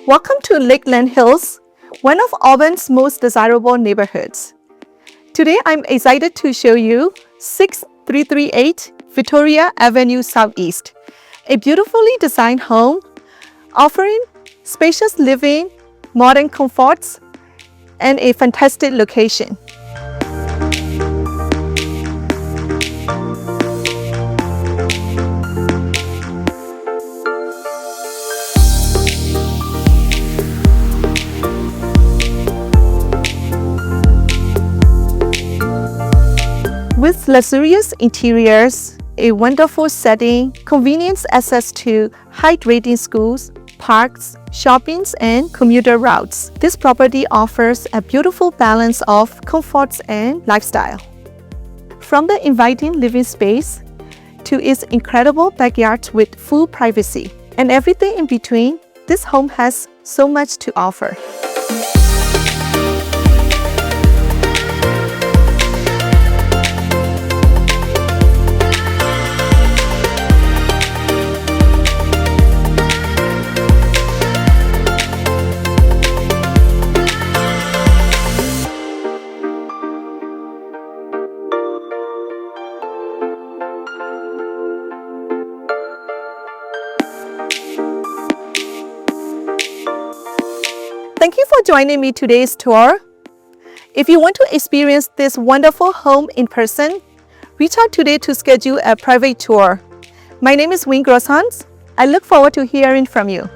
Welcome to Lakeland Hills, one of Auburn's most desirable neighborhoods. Today, I'm excited to show you 6338 Victoria Avenue Southeast, a beautifully designed home offering spacious living, modern comforts, and a fantastic location. With luxurious interiors, a wonderful setting, convenient access to high-rating schools, parks, shoppings, and commuter routes, this property offers a beautiful balance of comforts and lifestyle. From the inviting living space to its incredible backyard with full privacy and everything in between, this home has so much to offer. Thank you for joining me today's tour. If you want to experience this wonderful home in person, reach out today to schedule a private tour. My name is Wing Grosshans. I look forward to hearing from you.